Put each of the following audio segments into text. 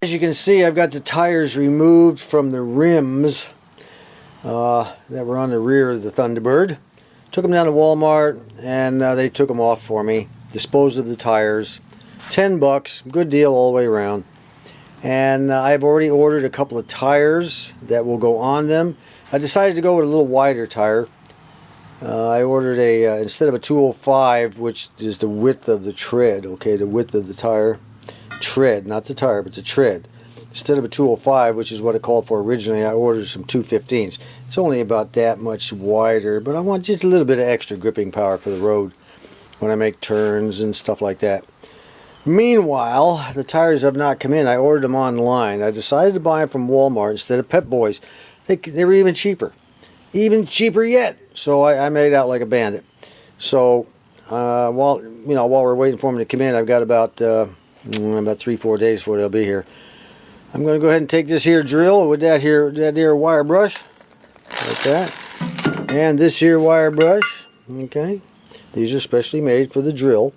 As you can see, I've got the tires removed from the rims that were on the rear of the Thunderbird. Took them down to Walmart and they took them off for me. Disposed of the tires. $10, good deal all the way around. And I've already ordered a couple of tires that will go on them. I decided to go with a little wider tire. I ordered a, instead of a 205, which is the width of the tread, okay, the width of the tire. Tread, not the tire, but the tread. Instead of a 205, which is what it called for originally, I ordered some 215s. It's only about that much wider, but I want just a little bit of extra gripping power for the road when I make turns and stuff like that. Meanwhile, the tires have not come in. I ordered them online. I decided to buy them from Walmart instead of Pep Boys. They were even cheaper. Even cheaper yet. So I made out like a bandit. So while we're waiting for them to come in, I've got about 3-4 days before they'll be here. I'm going to go ahead and take this here drill with that here wire brush, like that, and this here wire brush. Okay, these are specially made for the drill,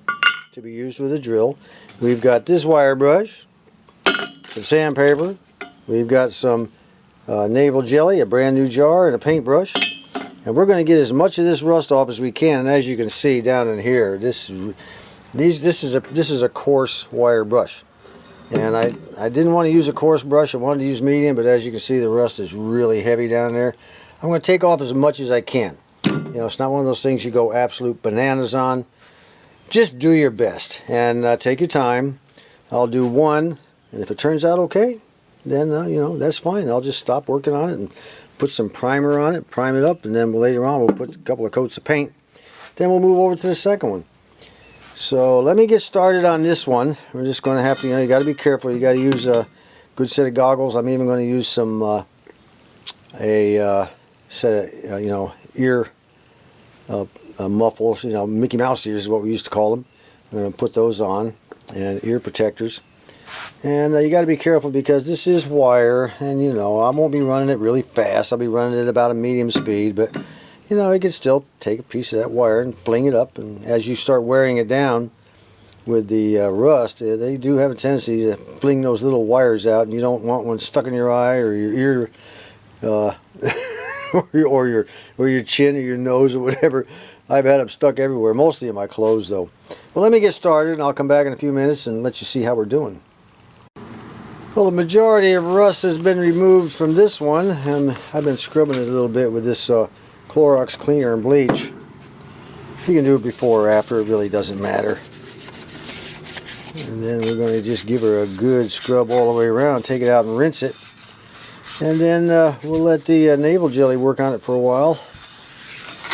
to be used with a drill. We've got this wire brush, some sandpaper. We've got some navel jelly, a brand new jar, and a paintbrush. And we're going to get as much of this rust off as we can. And as you can see down in here, this is a coarse wire brush. And I didn't want to use a coarse brush. I wanted to use medium, but as you can see, the rust is really heavy down there. I'm going to take off as much as I can. You know, it's not one of those things you go absolute bananas on. Just do your best and take your time. I'll do one, and if it turns out okay, then you know, that's fine. I'll just stop working on it and put some primer on it, prime it up, and then later on we'll put a couple of coats of paint. Then we'll move over to the second one. So let me get started on this one. We're just going to have to, you got to be careful. You got to use a good set of goggles. I'm even going to use some set of ear muffles. Mickey Mouse ears is what we used to call them. I'm going to put those on, and ear protectors. And you got to be careful because this is wire, and I won't be running it really fast. I'll be running it at about a medium speed, but you can still take a piece of that wire and fling it up, and as you start wearing it down with the rust, they do have a tendency to fling those little wires out, and you don't want one stuck in your eye or your ear, or your chin or your nose or whatever. I've had them stuck everywhere, mostly in my clothes though. Well, let me get started, and I'll come back in a few minutes and let you see how we're doing. Well, the majority of rust has been removed from this one, and I've been scrubbing it a little bit with this Clorox cleaner and bleach. You can do it before or after, it really doesn't matter. And then we're going to just give her a good scrub all the way around, take it out and rinse it. And then we'll let the navel jelly work on it for a while.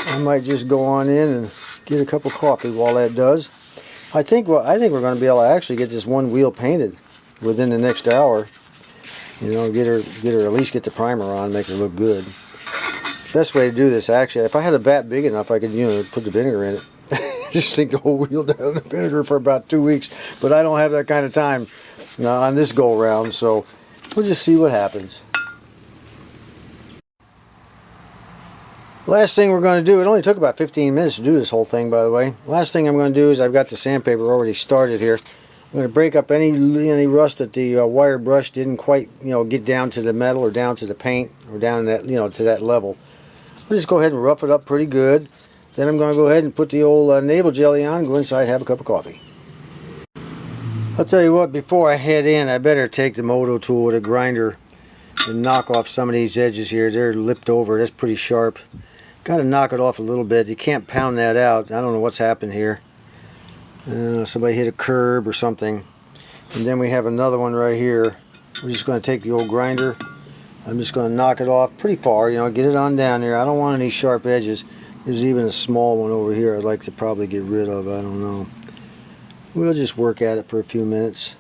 I might just go on in and get a cup of coffee while that does. I think we're going to be able to actually get this one wheel painted within the next hour. Get her at least get the primer on, make her look good. Best way to do this, actually, if I had a vat big enough, I could put the vinegar in it. Just sink the whole wheel down in the vinegar for about 2 weeks. But I don't have that kind of time on this go round, so we'll just see what happens. Last thing we're going to do, it only took about 15 minutes to do this whole thing, by the way. Last thing I'm going to do is I've got the sandpaper already started here. I'm going to break up any rust that the wire brush didn't quite get down to the metal or down to the paint or down in that to that level. We'll just go ahead and rough it up pretty good. Then I'm going to go ahead and put the old navel jelly on, go inside, have a cup of coffee. I'll tell you what, before I head in, I better take the moto tool with a grinder and knock off some of these edges here. They're lipped over. That's pretty sharp. Got to knock it off a little bit. You can't pound that out. I don't know what's happened here. Somebody hit a curb or something. And then we have another one right here. We're just going to take the old grinder. I'm just going to knock it off pretty far, get it on down there. I don't want any sharp edges. There's even a small one over here I'd like to probably get rid of. I don't know. We'll just work at it for a few minutes.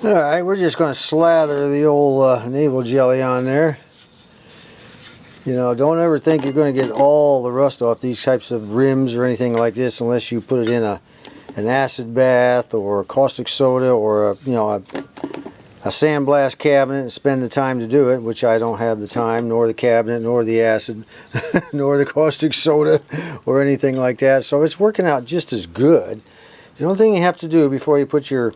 Alright, we're just going to slather the old navel jelly on there. Don't ever think you're going to get all the rust off these types of rims or anything like this unless you put it in an acid bath or caustic soda or a sandblast cabinet and spend the time to do it, which I don't have the time, nor the cabinet, nor the acid, nor the caustic soda or anything like that. So it's working out just as good. The only thing you have to do before you put your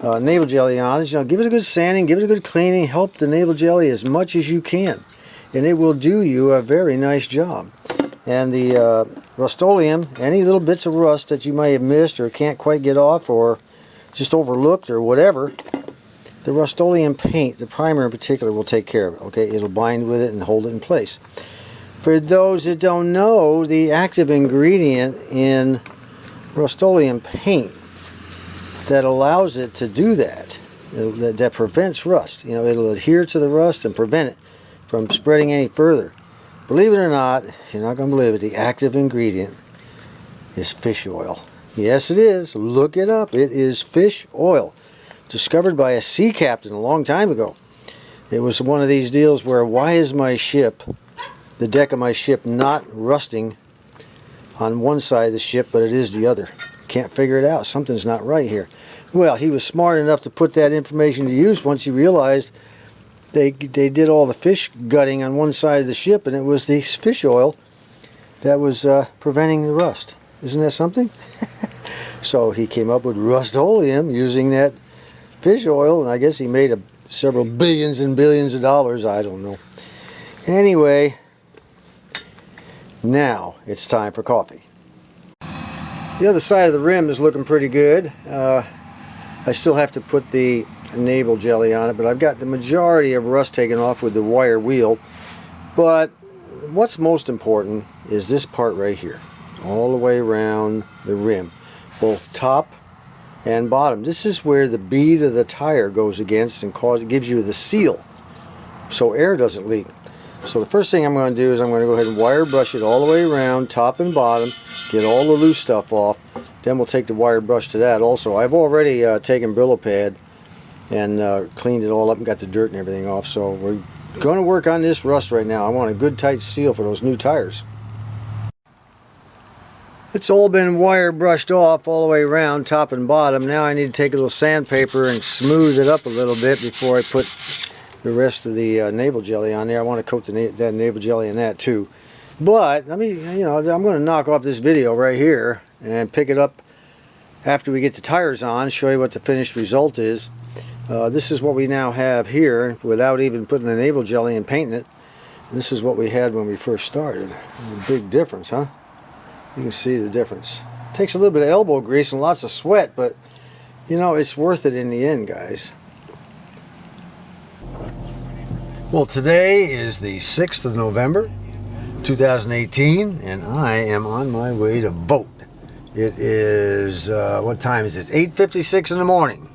navel jelly on it. Give it a good sanding, give it a good cleaning, help the navel jelly as much as you can, and it will do you a very nice job. And the Rust-Oleum, any little bits of rust that you may have missed or can't quite get off or just overlooked or whatever, the Rust-Oleum paint, the primer in particular, will take care of it. Okay, it'll bind with it and hold it in place. For those that don't know, the active ingredient in Rust-Oleum paint that allows it to do that, that prevents rust, it'll adhere to the rust and prevent it from spreading any further. Believe it or not, you're not going to believe it, the active ingredient is fish oil. Yes, it is. Look it up. It is fish oil. Discovered by a sea captain a long time ago. It was one of these deals where, why is my ship, the deck of my ship, not rusting on one side of the ship, but it is the other? Can't figure it out. Something's not right here. Well, he was smart enough to put that information to use once he realized they did all the fish gutting on one side of the ship, and it was the fish oil that was preventing the rust. Isn't that something? So he came up with Rust-Oleum using that fish oil, and I guess he made several billions and billions of dollars. I don't know. Anyway, now it's time for coffee. The other side of the rim is looking pretty good. I still have to put the navel jelly on it, but I've got the majority of rust taken off with the wire wheel. But what's most important is this part right here, all the way around the rim, both top and bottom. This is where the bead of the tire goes against and gives you the seal so air doesn't leak. So the first thing I'm going to do is I'm going to go ahead and wire brush it all the way around, top and bottom, get all the loose stuff off. Then we'll take the wire brush to that also. I've already taken Brillo pad and cleaned it all up and got the dirt and everything off. So we're going to work on this rust right now. I want a good tight seal for those new tires. It's all been wire brushed off all the way around, top and bottom. Now I need to take a little sandpaper and smooth it up a little bit before I put the rest of the navel jelly on there. I want to coat that navel jelly in that too. But let me, I'm going to knock off this video right here and pick it up after we get the tires on, show you what the finished result is. This is what we now have here without even putting the navel jelly and painting it. This is what we had when we first started. A big difference, huh? You can see the difference. It takes a little bit of elbow grease and lots of sweat, but it's worth it in the end, guys. Well, today is the 6th of November 2018, and I am on my way to vote. It is, what time is it? 8:56 in the morning.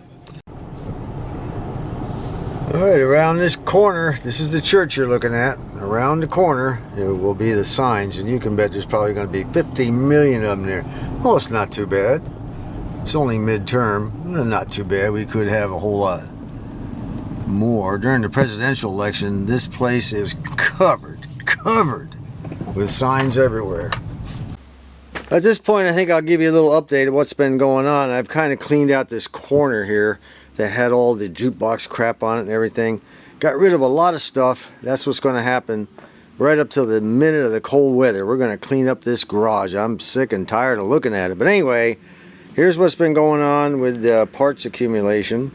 Alright, around this corner, this is the church you're looking at. Around the corner, there will be the signs, and you can bet there's probably going to be 50 million of them there. Oh, it's not too bad. It's only midterm. Not too bad. We could have a whole lot more. During the presidential election, this place is covered with signs everywhere. At this point, I think I'll give you a little update of what's been going on. I've kind of cleaned out this corner here that had all the jukebox crap on it and everything. Got rid of a lot of stuff. That's what's going to happen right up till the minute of the cold weather. We're going to clean up this garage. I'm sick and tired of looking at it. But anyway, here's what's been going on with parts accumulation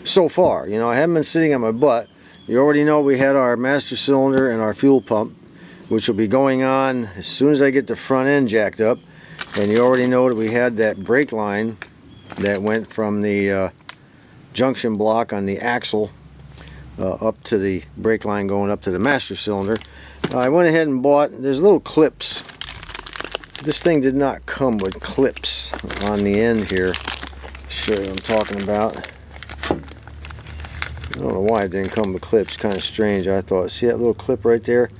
so far. I haven't been sitting on my butt. You already know we had our master cylinder and our fuel pump, which will be going on as soon as I get the front end jacked up. And you already know that we had that brake line that went from the junction block on the axle up to the brake line going up to the master cylinder. I went ahead and bought, there's little clips. This thing did not come with clips on the end here. I'll show you what I'm talking about. I don't know why it didn't come with clips. Kind of strange, I thought. See that little clip right there?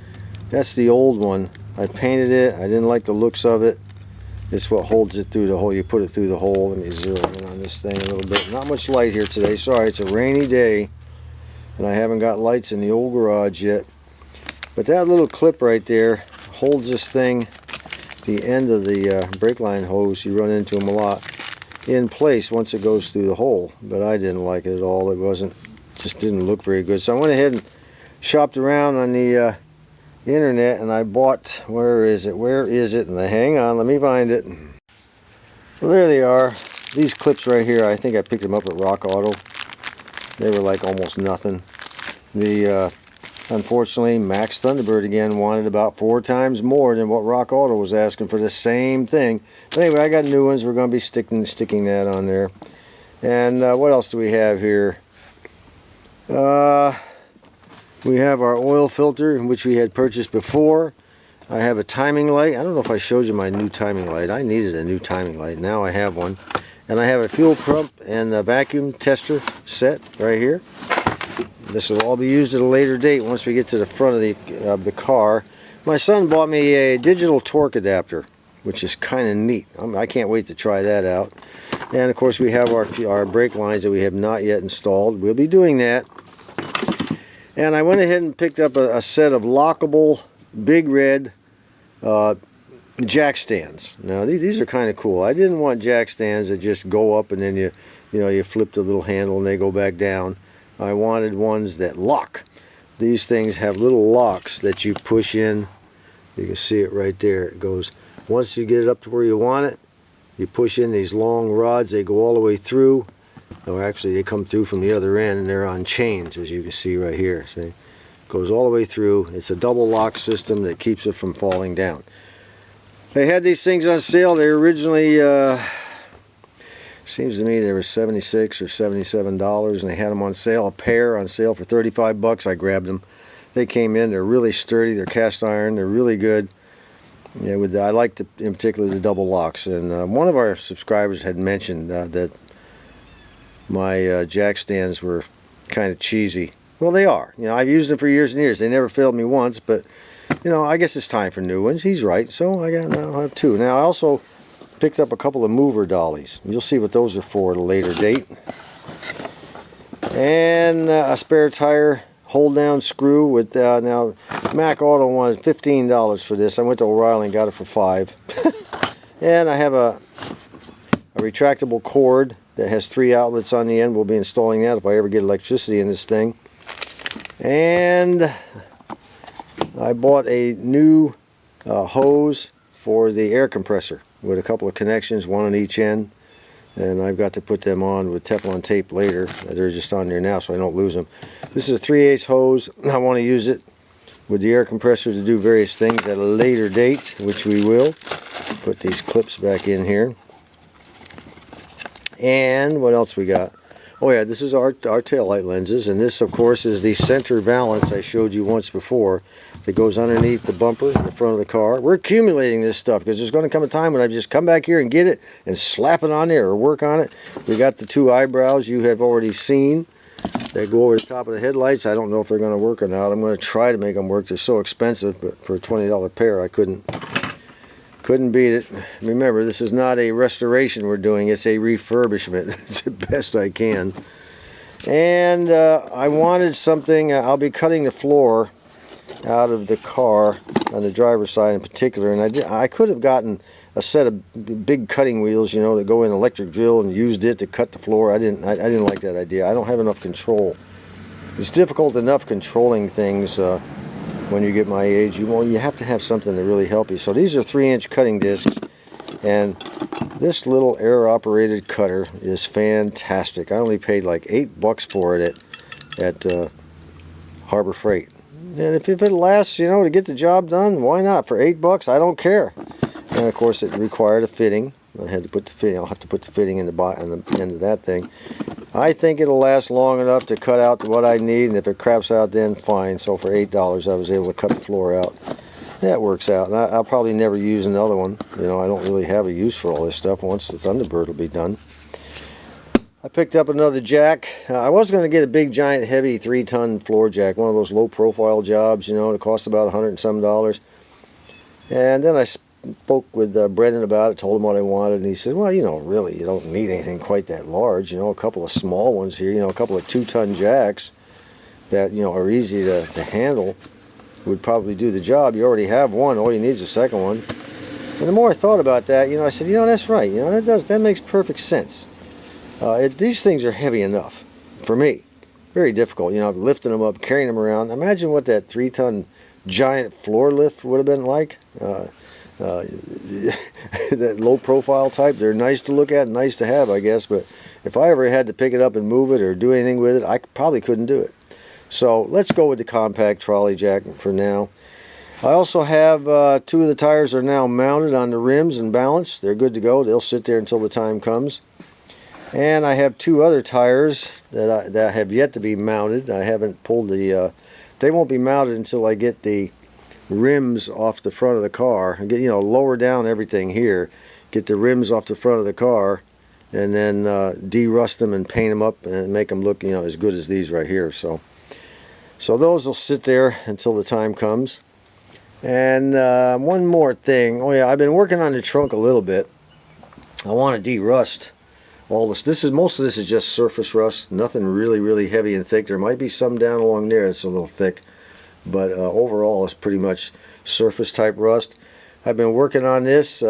That's the old one. I painted it. I didn't like the looks of it. It's what holds it through the hole. You put it through the hole. Let me zoom in on this thing a little bit. Not much light here today. Sorry, it's a rainy day and I haven't got lights in the old garage yet. But that little clip right there holds this thing, the end of the brake line hose, you run into them a lot, in place once it goes through the hole. But I didn't like it at all. It just didn't look very good. So I went ahead and shopped around on the internet and I bought, where is it? And hang on, let me find it. So there they are. these clips right here, I think I picked them up at Rock Auto. They were like almost nothing. Unfortunately, Max Thunderbird again wanted about 4 times more than what Rock Auto was asking for the same thing. But anyway, I got new ones. We're going to be sticking that on there. And what else do we have here? We have our oil filter, which we had purchased before. I have a timing light. I don't know if I showed you my new timing light. I needed a new timing light. Now I have one. And I have a fuel pump and a vacuum tester set right here. This will all be used at a later date once we get to the front of the car. My son bought me a digital torque adapter, which is kind of neat. I can't wait to try that out. And of course we have our brake lines that we have not yet installed. We'll be doing that. And I went ahead and picked up a set of lockable big red jack stands. Now these are kind of cool. I didn't want jack stands that just go up and then you flip the little handle and they go back down. I wanted ones that lock. These things have little locks that you push in. You can see it right there. It goes, once you get it up to where you want it, you push in these long rods. They go all the way through. Or actually they come through from the other end and they're on chains, as you can see right here. See? It goes all the way through. It's a double lock system that keeps it from falling down. They had these things on sale. They were originally seems to me they were $76 or $77, and they had them on sale, a pair on sale for 35 bucks. I grabbed them. They came in. They're really sturdy. They're cast iron. They're really good. Yeah, I like in particular the double locks. And one of our subscribers had mentioned that my jack stands were kind of cheesy. Well, they are. I've used them for years and years. They never failed me once, but I guess it's time for new ones. He's right. So I have 2. Now I also picked up a couple of mover dollies. You'll see what those are for at a later date. And a spare tire hold down screw with now Mac Auto wanted $15 for this. I went to O'Reilly and got it for $5. And I have a retractable cord that has 3 outlets on the end. We'll be installing that if I ever get electricity in this thing. And I bought a new hose for the air compressor with a couple of connections, one on each end, and I've got to put them on with Teflon tape later. They're just on there now so I don't lose them. This is a 3/8 hose. I want to use it with the air compressor to do various things at a later date, which we will. Put these clips back in here. And what else we got? Oh yeah, this is our taillight lenses, and this of course is the center valance I showed you once before that goes underneath the bumper in the front of the car. We're accumulating this stuff because there's going to come a time when I just come back here and get it and slap it on there or work on it. We got the 2 eyebrows you have already seen that go over the top of the headlights. I don't know if they're going to work or not. I'm going to try to make them work. They're so expensive, but for a $20 pair I couldn't beat it. Remember, this is not a restoration we're doing, it's a refurbishment. It's the best I can. And I wanted something, I'll be cutting the floor out of the car on the driver's side in particular, and I could have gotten a set of big cutting wheels, that go in electric drill, and used it to cut the floor. I didn't like that idea. I don't have enough control. It's difficult enough controlling things when you get my age. You have to have something to really help you. So these are 3-inch cutting discs, and this little air operated cutter is fantastic. I only paid like $8 for it at Harbor Freight. And if it lasts, to get the job done, why not? For $8, I don't care. And of course it required a fitting. I had to put the fitting. I'll have to put the fitting in the end of that thing. I think it'll last long enough to cut out what I need, and if it craps out, then fine. So for $8, I was able to cut the floor out. That works out. And I'll probably never use another one. I don't really have a use for all this stuff once the Thunderbird will be done. I picked up another jack. I was going to get a big, giant, heavy 3-ton floor jack, one of those low-profile jobs, it cost about $100 and some. And then I spoke with Brendan about it, told him what I wanted, and he said, well, really, you don't need anything quite that large. A couple of small ones here, a couple of 2-ton jacks that, are easy to handle would probably do the job. You already have one. All you need is a second one. And the more I thought about that, I said, that's right. That makes perfect sense. These things are heavy enough for me. Very difficult, lifting them up, carrying them around. Imagine what that 3-ton giant floor lift would have been like. that low profile type, they're nice to look at and nice to have, I guess, but if I ever had to pick it up and move it or do anything with it, I probably couldn't do it. So let's go with the compact trolley jack for now. I also have 2 of the tires are now mounted on the rims and balanced. They're good to go. They'll sit there until the time comes. And I have 2 other tires that have yet to be mounted. I haven't pulled the they won't be mounted until I get the rims off the front of the car and get, lower down everything here, get the rims off the front of the car, and then de-rust them and paint them up and make them look as good as these right here. So those will sit there until the time comes. And one more thing. Oh yeah, I've been working on the trunk a little bit. I want to de-rust all this. Most of this is just surface rust, nothing really heavy and thick. There might be some down along there that's a little thick, but overall it's pretty much surface type rust. I've been working on this.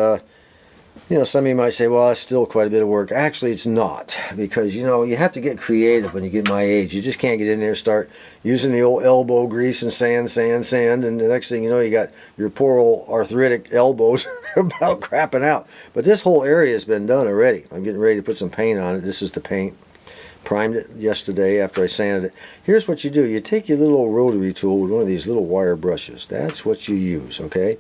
Some of you might say, well, that's still quite a bit of work. Actually, it's not, because you have to get creative when you get my age. You just can't get in there and start using the old elbow grease and sand, and the next thing you know, you got your poor old arthritic elbows about crapping out. But this whole area has been done already. I'm getting ready to put some paint on it. This is the paint. Primed it yesterday after I sanded it. Here's what you do. You take your little rotary tool with one of these little wire brushes. That's what you use, okay?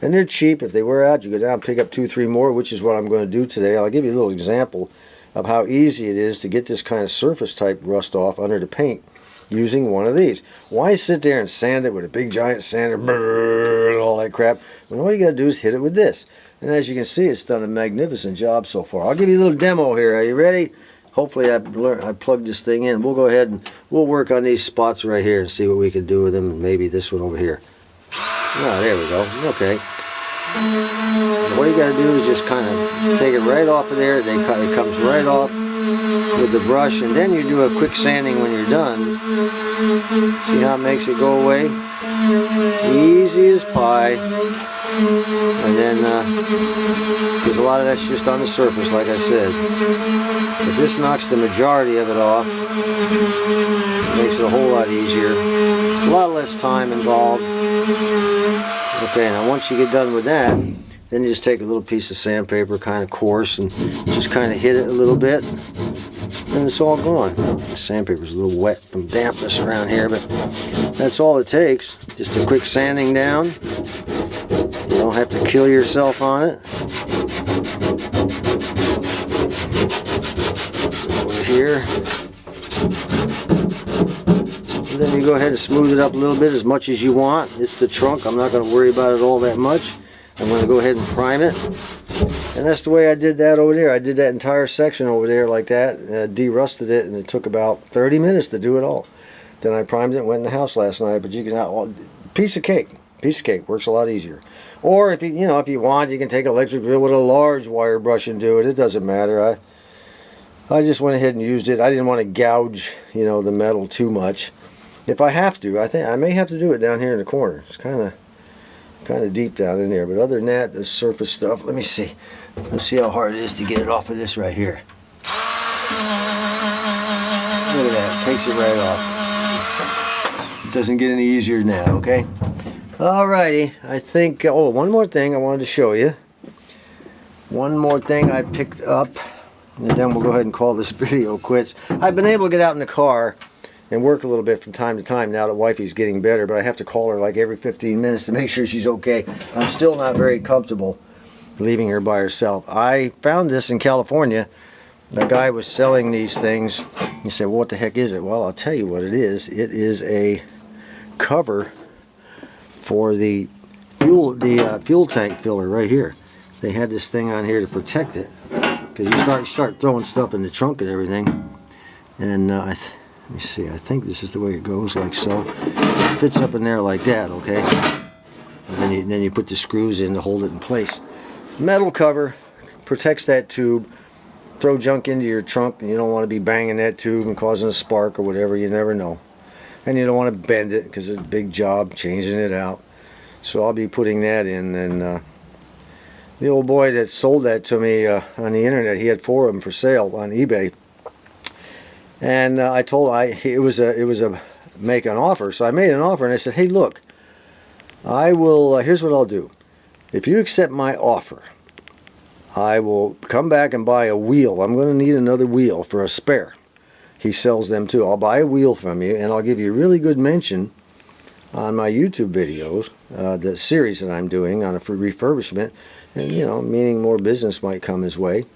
And they're cheap. If they wear out, you go down and pick up 2, 3 more, which is what I'm going to do today. I'll give you a little example of how easy it is to get this kind of surface type rust off under the paint using one of these. Why sit there and sand it with a big giant sander, brrr, and all that crap, when all you got to do is hit it with this. And as you can see, it's done a magnificent job so far. I'll give you a little demo here. Are you ready? Hopefully I plugged this thing in. We'll go ahead and we'll work on these spots right here and see what we can do with them, and maybe this one over here. Oh, there we go. Okay. What you got to do is just kind of take it right off of there. It comes right off with the brush, and then you do a quick sanding when you're done. See how it makes it go away? Easy as pie. And then, because a lot of that's just on the surface, like I said. But this knocks the majority of it off. It makes it a whole lot easier. A lot less time involved. Okay, now once you get done with that, then you just take a little piece of sandpaper, kind of coarse, and just kind of hit it a little bit, and it's all gone. The sandpaper's a little wet from dampness around here, but that's all it takes. Just a quick sanding down. You don't have to kill yourself on it. Over here. Then you go ahead and smooth it up a little bit, as much as you want. It's the trunk. I'm not going to worry about it all that much. I'm going to go ahead and prime it. And that's the way I did that over there. I did that entire section over there like that, de-rusted it, and it took about 30 minutes to do it all. Then I primed it and went in the house last night. But you can, piece of cake works a lot easier. Or if if you want, you can take an electric drill with a large wire brush and do it. It doesn't matter. I just went ahead and used it. I didn't want to gouge the metal too much. If I have to, I think I may have to do it down here in the corner. It's kind of deep down in there. But other than that, the surface stuff. Let me see. Let's see how hard it is to get it off of this right here. Look at that. Takes it right off. It doesn't get any easier than that. Okay. Alrighty. I think. Oh, one more thing I wanted to show you. One more thing I picked up, and then we'll go ahead and call this video quits. I've been able to get out in the car and work a little bit from time to time now that wifey's getting better, but I have to call her like every 15 minutes to make sure she's okay. I'm still not very comfortable leaving her by herself. I found this in California. The guy was selling these things. He said, well, what the heck is it? Well, I'll tell you what it is. It is a cover for the fuel tank filler right here. They had this thing on here to protect it, because you start throwing stuff in the trunk and everything. And let me see, I think this is the way it goes, like so. It fits up in there like that, okay? And then you put the screws in to hold it in place. Metal cover, protects that tube. Throw junk into your trunk, and you don't want to be banging that tube and causing a spark or whatever, you never know. And you don't want to bend it, because it's a big job changing it out. So I'll be putting that in, and the old boy that sold that to me on the internet, he had 4 of them for sale on eBay. And I told it was a make an offer, so I made an offer, and I said, hey, look, I will. Here's what I'll do. If you accept my offer, I will come back and buy a wheel. I'm going to need another wheel for a spare. He sells them too. I'll buy a wheel from you, and I'll give you a really good mention on my YouTube videos, the series that I'm doing on a refurbishment, and meaning more business might come his way.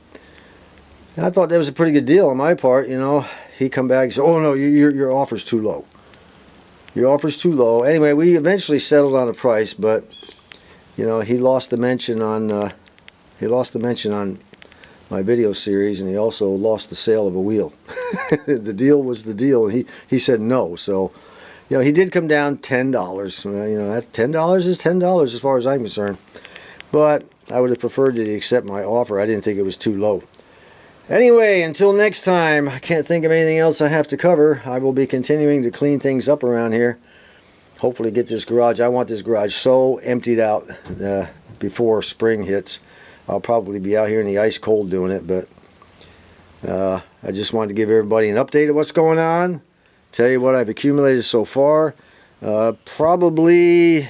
And I thought that was a pretty good deal on my part. He come back and said, "Oh no, your offer's too low. Your offer's too low." Anyway, we eventually settled on a price, but he lost the mention on my video series, and he also lost the sale of a wheel. The deal was the deal. He said no, so he did come down $10. That $10 is $10 as far as I'm concerned. But I would have preferred that he accept my offer. I didn't think it was too low. Anyway, until next time, I can't think of anything else I have to cover. I will be continuing to clean things up around here. Hopefully get this garage. I want this garage so emptied out before spring hits. I'll probably be out here in the ice cold doing it, but I just wanted to give everybody an update of what's going on. Tell you what I've accumulated so far. Probably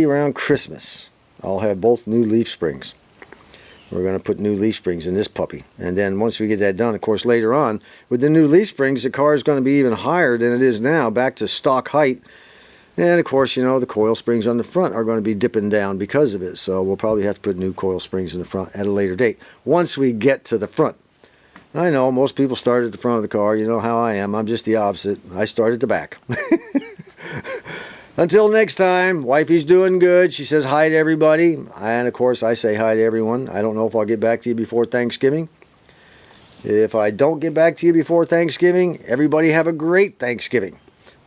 around Christmas, I'll have both new leaf springs. We're going to put new leaf springs in this puppy. And then once we get that done, of course, later on, with the new leaf springs, the car is going to be even higher than it is now, back to stock height. And of course, the coil springs on the front are going to be dipping down because of it. So we'll probably have to put new coil springs in the front at a later date, once we get to the front. I know most people start at the front of the car. You know how I am. I'm just the opposite. I start at the back. Until next time, wifey's doing good. She says hi to everybody. And of course, I say hi to everyone. I don't know if I'll get back to you before Thanksgiving. If I don't get back to you before Thanksgiving, everybody have a great Thanksgiving.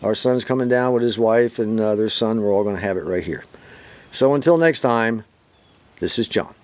Our son's coming down with his wife and their son. We're all going to have it right here. So until next time, this is John.